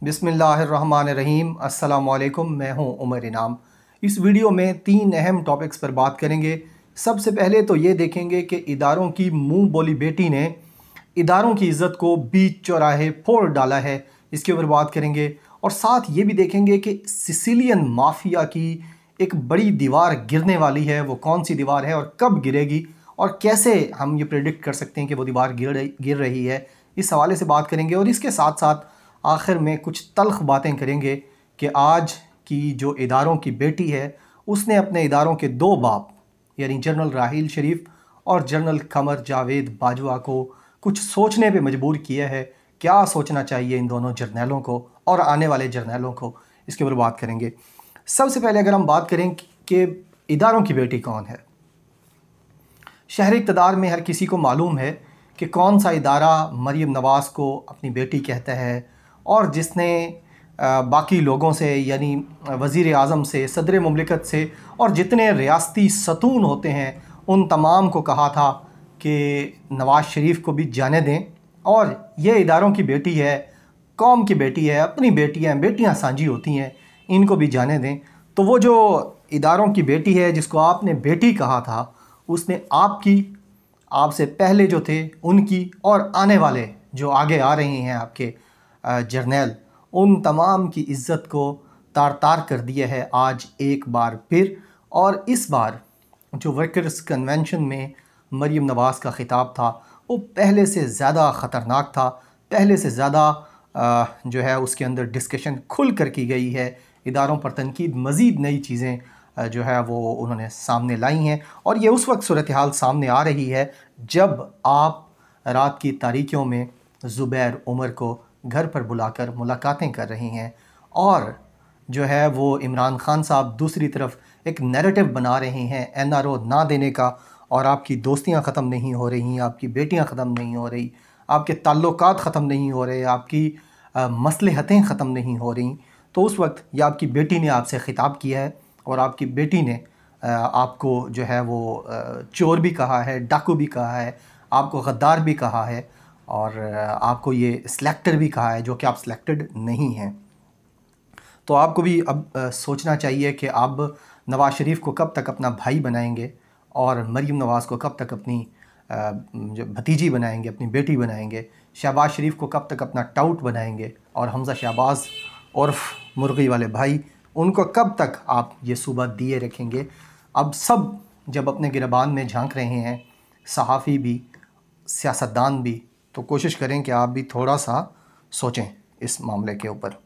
बिस्मिल्लाहिर्रहमानिर्रहीम। अस्सलामुअलैकुम। मैं हूं उमर इनाम। इस वीडियो में 3 अहम टॉपिक्स पर बात करेंगे। सबसे पहले तो ये देखेंगे कि इदारों की मुंह बोली बेटी ने इदारों की इज़्ज़त को बीच चौराहे फोड़ डाला है, इसके ऊपर बात करेंगे। और साथ ये भी देखेंगे कि सिसिलियन माफिया की एक बड़ी दीवार गिरने वाली है। वो कौन सी दीवार है और कब गिरेगी और कैसे हम ये प्रेडिक्ट कर सकते हैं कि वो दीवार गिर रही है, इस हवाले से बात करेंगे। और इसके साथ साथ आखिर में कुछ तल्ख बातें करेंगे कि आज की जो इदारों की बेटी है उसने अपने इदारों के 2 बाप यानी जनरल राहील शरीफ और जनरल कमर जावेद बाजवा को कुछ सोचने पे मजबूर किया है। क्या सोचना चाहिए इन दोनों जर्नैलों को और आने वाले जर्नैलों को, इसके ऊपर बात करेंगे। सबसे पहले अगर हम बात करें कि इदारों की बेटी कौन है, शहरी इक़्तिदार में हर किसी को मालूम है कि कौन सा इदारा मरीम नवाज़ को अपनी बेटी कहता है और जिसने बाकी लोगों से यानी वज़ीर आज़म से, सदर मुमलिकत से और जितने रियासती सतून होते हैं उन तमाम को कहा था कि नवाज़ शरीफ को भी जाने दें और ये इदारों की बेटी है, कौम की बेटी है, अपनी बेटियां बेटियां साझी होती हैं, इनको भी जाने दें। तो वो जो इदारों की बेटी है जिसको आपने बेटी कहा था, उसने आपसे पहले जो थे उनकी और आने वाले जो आगे आ रहे हैं आपके जर्नैल, उन तमाम की इज़्ज़त को तार तार कर दिया है आज एक बार फिर। और इस बार जो वर्कर्स कन्वेंशन में मरीम नवाज़ का ख़िताब था वो पहले से ज़्यादा ख़तरनाक था, पहले से ज़्यादा जो है उसके अंदर डिस्कशन खुल कर की गई है। इदारों पर तनकीद, मज़ीद नई चीज़ें जो है वो उन्होंने सामने लाई हैं। और ये उस वक्त सूरत हाल सामने आ रही है जब आप रात की तारीकियों में ज़ुबैर उमर को घर पर बुलाकर मुलाकातें कर रही हैं और जो है वो इमरान खान साहब दूसरी तरफ एक नैरेटिव बना रहे हैं एनआरओ ना देने का, और आपकी दोस्तियां ख़त्म नहीं हो रही, आपकी बेटियां ख़त्म नहीं हो रही, आपके ताल्लुकात ख़त्म नहीं हो रहे, आपकी मसलहतें ख़त्म नहीं हो रही। तो उस वक्त ये आपकी बेटी ने आपसे ख़िताब किया है और आपकी बेटी ने आपको जो है वो चोर भी कहा है, डाकू भी कहा है, आपको गद्दार भी कहा है और आपको ये सिलेक्टर भी कहा है, जो कि आप सिलेक्टेड नहीं हैं। तो आपको भी अब सोचना चाहिए कि अब नवाज़ शरीफ को कब तक अपना भाई बनाएंगे और मरीम नवाज़ को कब तक अपनी जो भतीजी बनाएंगे, अपनी बेटी बनाएंगे, शहबाज शरीफ को कब तक अपना टाउट बनाएंगे और हमज़ा शहबाज उर्फ़ मुर्गी वाले भाई, उनको कब तक आप ये सूबा दिए रखेंगे। अब सब जब अपने गिरबान में झांक रहे हैं, सहाफ़ी भी, सियासतदान भी, तो कोशिश करें कि आप भी थोड़ा सा सोचें इस मामले के ऊपर।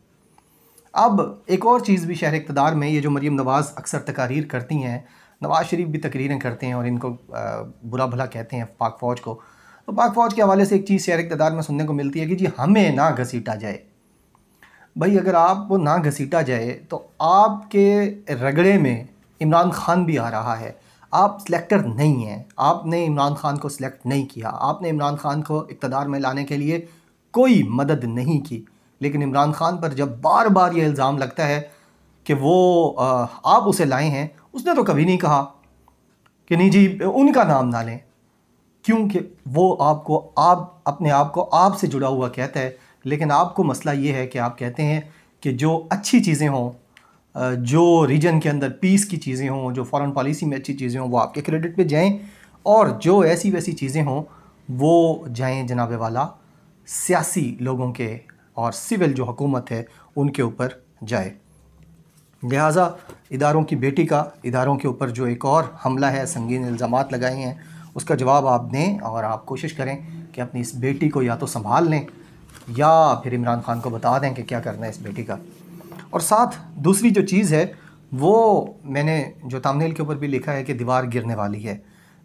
अब एक और चीज़ भी शहर इक़्तिदार में, ये जो मरीम नवाज़ अक्सर तकारीर करती हैं, नवाज़ शरीफ भी तकरीरें करते हैं और इनको बुरा भला कहते हैं पाक फ़ौज को। तो पाक फ़ौज के हवाले से एक चीज़ शहर इक़्तिदार में सुनने को मिलती है कि जी हमें ना घसीटा जाए। भाई अगर आपको ना घसीटा जाए तो आपके रगड़े में इमरान खान भी आ रहा है। आप सिलेक्टर नहीं हैं, आपने इमरान खान को सिलेक्ट नहीं किया, आपने इमरान खान को इक़्तिदार में लाने के लिए कोई मदद नहीं की। लेकिन इमरान खान पर जब बार बार ये इल्ज़ाम लगता है कि वो आप उसे लाए हैं, उसने तो कभी नहीं कहा कि नहीं जी उनका नाम ना लें, क्योंकि वो आप अपने आप को आपसे जुड़ा हुआ कहता है। लेकिन आपको मसला ये है कि आप कहते हैं कि जो अच्छी चीज़ें हों, जो रीजन के अंदर पीस की चीज़ें हों, जो फॉरेन पॉलिसी में अच्छी चीज़ें हों, वो आपके क्रेडिट पे जाएं, और जो ऐसी वैसी चीज़ें हों वो जाएं जनाबे वाला सियासी लोगों के और सिविल जो हुकूमत है उनके ऊपर जाए। लिहाजा इदारों की बेटी का इदारों के ऊपर जो एक और हमला है, संगीन इल्ज़ामात लगाए हैं, उसका जवाब आप दें और आप कोशिश करें कि अपनी इस बेटी को या तो संभाल लें या फिर इमरान खान को बता दें कि क्या करना है इस बेटी का। और साथ दूसरी जो चीज़ है वो मैंने जो थंबनेल के ऊपर भी लिखा है कि दीवार गिरने वाली है।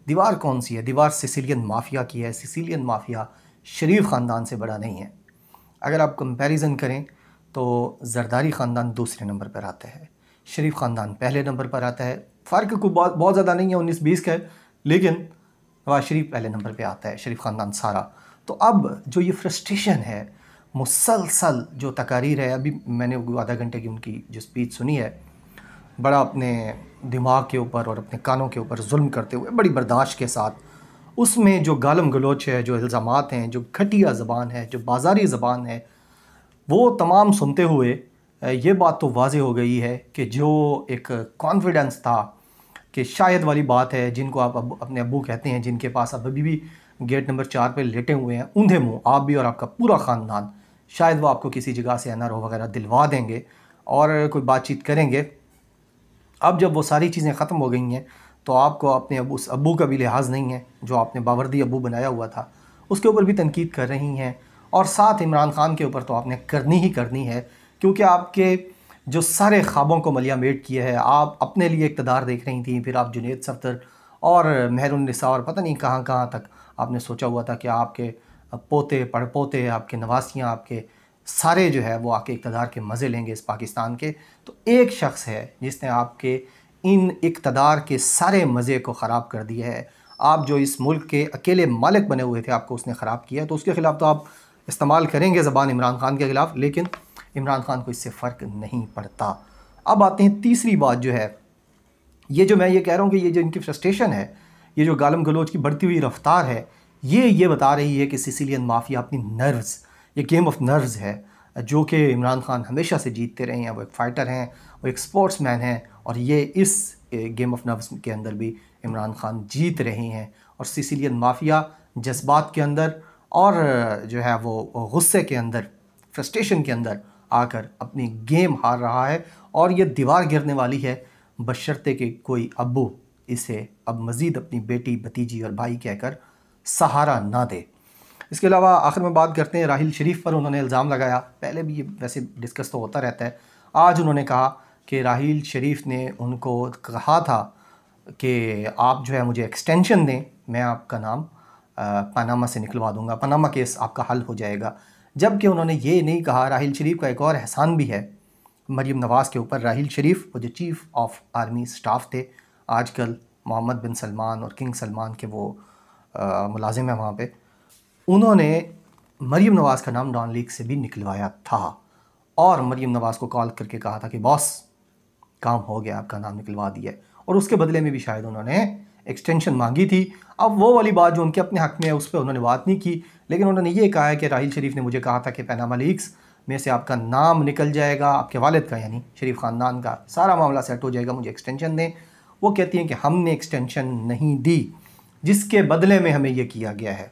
दीवार कौन सी है? दीवार सिसिलियन माफिया की है। सिसिलियन माफिया शरीफ ख़ानदान से बड़ा नहीं है। अगर आप कंपैरिजन करें तो ज़रदारी ख़ानदान दूसरे नंबर पर आता है, शरीफ ख़ानदान पहले नंबर पर आता है। फ़र्क को बहुत ज़्यादा नहीं है, 19-20 का है, लेकिन नवाज़ शरीफ पहले नंबर पे आता है, शरीफ ख़ानदान सारा। तो अब जो ये फ्रस्ट्रेशन है, मुसलसल जो तकारीर है, अभी मैंने आधा घंटे की उनकी जो स्पीच सुनी है, बड़ा अपने दिमाग के ऊपर और अपने कानों के ऊपर जुल्म करते हुए बड़ी बर्दाश्त के साथ, उसमें जो गालम गलोच है, जो इल्ज़ामात हैं, जो घटिया ज़बान है, जो बाज़ारी ज़बान है, वो तमाम सुनते हुए ये बात तो वाज़ेह हो गई है कि जो एक कॉन्फिडेंस था कि शायद वाली बात है, जिनको आप अपने अब्बू कहते हैं, जिनके पास आप अभी भी गेट नंबर 4 पे लेटे हुए हैं, ऊंधे मुँह आप भी और आपका पूरा ख़ानदान, शायद वो आपको किसी जगह से एनआरओ वगैरह दिलवा देंगे और कोई बातचीत करेंगे। अब जब वो सारी चीज़ें ख़त्म हो गई हैं तो आपको अपने उस अब्बू का भी लिहाज नहीं है जो आपने बावर्दी अब्बू बनाया हुआ था, उसके ऊपर भी तनकीद कर रही हैं। और साथ इमरान खान के ऊपर तो आपने करनी ही करनी है, क्योंकि आपके जो सारे ख्वाबों को मलिया मेट किया है। आप अपने लिए इक़्तिदार देख रही थी, फिर आप जुनैद सफ़दर और मेहरुन्निसा और पता नहीं कहाँ कहाँ तक आपने सोचा हुआ था कि आपके पोते पड़पोते, आपके नवासियाँ, आपके सारे जो है वो आके इक़्तिदार के मज़े लेंगे इस पाकिस्तान के। तो एक शख्स है जिसने आपके इन इक़्तिदार के सारे मज़े को ख़राब कर दिया है। आप जो इस मुल्क के अकेले मालिक बने हुए थे, आपको उसने ख़राब किया, तो उसके ख़िलाफ़ तो आप इस्तेमाल करेंगे ज़बान इमरान खान के ख़िलाफ़, लेकिन इमरान खान को इससे फ़र्क नहीं पड़ता। अब आते हैं तीसरी बात जो है, ये जो मैं ये कह रहा हूँ कि ये जो इनकी फ्रस्ट्रेशन है, ये जो गालम गलोच की बढ़ती हुई रफ्तार है, ये बता रही है कि सिसिलियन माफिया अपनी नर्व्स, ये गेम ऑफ नर्व्स है जो कि इमरान खान हमेशा से जीतते रहे हैं। वो एक फ़ाइटर हैं, वो एक स्पोर्ट्समैन हैं, और ये इस गेम ऑफ नर्व्स के अंदर भी इमरान खान जीत रहे हैं। और सिसिलियन माफिया जज्बात के अंदर और जो है वो गुस्से के अंदर, फ्रस्ट्रेशन के अंदर आकर अपनी गेम हार रहा है, और ये दीवार गिरने वाली है बशर्ते कि कोई अब्बू इसे अब मज़ीद अपनी बेटी, भतीजी और भाई कहकर सहारा ना दे। इसके अलावा आखिर में बात करते हैं राहिल शरीफ पर। उन्होंने इल्ज़ाम लगाया, पहले भी ये वैसे डिस्कस तो होता रहता है, आज उन्होंने कहा कि राहिल शरीफ ने उनको कहा था कि आप जो है मुझे एक्सटेंशन दें, मैं आपका नाम पनामा से निकलवा दूंगा, पनामा केस आपका हल हो जाएगा। जबकि उन्होंने ये नहीं कहा, राहिल शरीफ का एक और एहसान भी है मरीम नवाज़ के ऊपर। राहिल शरीफ वो जो चीफ़ ऑफ आर्मी स्टाफ थे, आजकल मोहम्मद बिन सलमान और किंग सलमान के वो मुलाजिम हैं वहाँ पे, उन्होंने मरीम नवाज़ का नाम डॉन लीग से भी निकलवाया था, और मरीम नवाज़ को कॉल करके कहा था कि बॉस काम हो गया, आपका नाम निकलवा दिया, और उसके बदले में भी शायद उन्होंने एक्सटेंशन मांगी थी। अब वो वाली बात जो उनके अपने हक़ में है उस पर उन्होंने बात नहीं की, लेकिन उन्होंने ये कहा है कि राहिल शरीफ ने मुझे कहा था कि पनामा लीक्स में से आपका नाम निकल जाएगा, आपके वालिद का यानी शरीफ ख़ानदान का सारा मामला सेट हो जाएगा, मुझे एक्सटेंशन दें। वो कहती हैं कि हमने एक्सटेंशन नहीं दी, जिसके बदले में हमें यह किया गया है।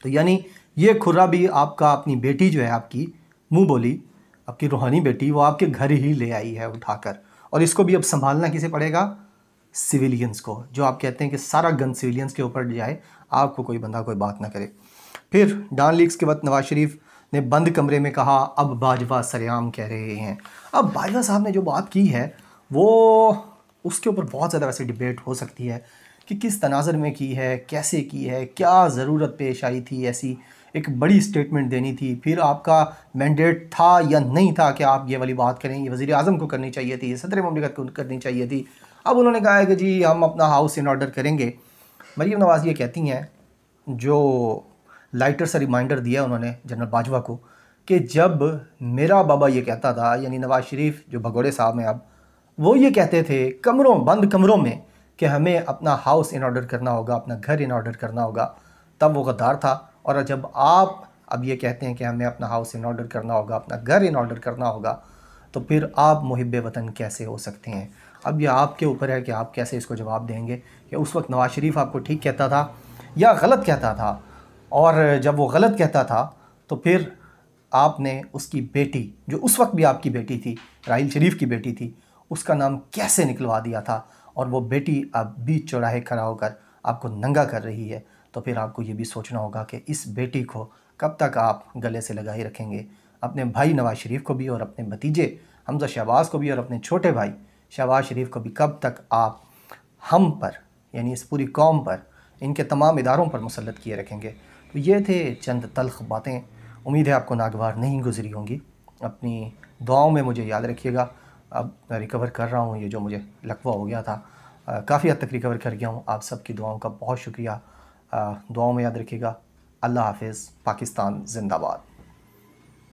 तो यानी ये खुर्रा भी आपका, अपनी बेटी जो है आपकी मुँह बोली, आपकी रूहानी बेटी, वो आपके घर ही ले आई है उठाकर, और इसको भी अब संभालना किसे पड़ेगा? सिविलियंस को। जो आप कहते हैं कि सारा गन सिविलियंस के ऊपर जाए, आपको कोई बंदा कोई बात ना करे। फिर डॉन लीक्स के वक्त नवाज शरीफ ने बंद कमरे में कहा, अब बाजवा सरेआम कह रहे हैं। अब बाजवा साहब ने जो बात की है वो, उसके ऊपर बहुत ज़्यादा वैसे डिबेट हो सकती है कि किस तनाज़र में की है, कैसे की है, क्या ज़रूरत पेश आई थी, ऐसी एक बड़ी स्टेटमेंट देनी थी, फिर आपका मैंडेट था या नहीं था कि आप ये वाली बात करें, ये वज़ीर आज़म को करनी चाहिए थी, सदर ममलिकत को करनी चाहिए थी। अब उन्होंने कहा है कि जी हम अपना हाउस इन ऑर्डर करेंगे। मरीम नवाज़ ये कहती हैं, जो लाइटर सा रिमाइंडर दिया उन्होंने जनरल बाजवा को, कि जब मेरा बाबा ये कहता था, यानी नवाज़ शरीफ जो भगोड़े साहब हैं अब, वो ये कहते थे कमरों, बंद कमरों में, कि हमें अपना हाउस इन ऑर्डर करना होगा, अपना घर इन ऑर्डर करना होगा, तब वो गद्दार था। और जब आप अब ये कहते हैं कि हमें अपना हाउस इन ऑर्डर करना होगा, अपना घर इन ऑर्डर करना होगा, तो फिर आप मुहिब वतन कैसे हो सकते हैं? अब ये आपके ऊपर है कि आप कैसे इसको जवाब देंगे कि उस वक्त नवाज़ शरीफ आपको ठीक कहता था या गलत कहता था। और जब वो गलत कहता था तो फिर आपने उसकी बेटी, जो उस वक्त भी आपकी बेटी थी, राहिल शरीफ की बेटी थी, उसका नाम कैसे निकलवा दिया था। और वो बेटी अब बीच चौराहे खड़ा होकर आपको नंगा कर रही है, तो फिर आपको ये भी सोचना होगा कि इस बेटी को कब तक आप गले से लगाए रखेंगे। अपने भाई नवाज़ शरीफ को भी, और अपने भतीजे हमज़ा शहबाज को भी, और अपने छोटे भाई शहबाज शरीफ को भी कब तक आप हम पर, यानी इस पूरी कौम पर, इनके तमाम इदारों पर मुसल्लत किए रखेंगे। तो ये थे चंद तल्ख़ बातें, उम्मीद है आपको नागवार नहीं गुजरी होंगी। अपनी दुआओं में मुझे याद रखिएगा। अब मैं रिकवर कर रहा हूँ, ये जो मुझे लकवा हो गया था, काफ़ी हद तक रिकवर कर गया हूँ। आप सबकी दुआओं का बहुत शुक्रिया। दुआओं में याद रखिएगा। अल्लाह हाफ़िज़। पाकिस्तान ज़िंदाबाद।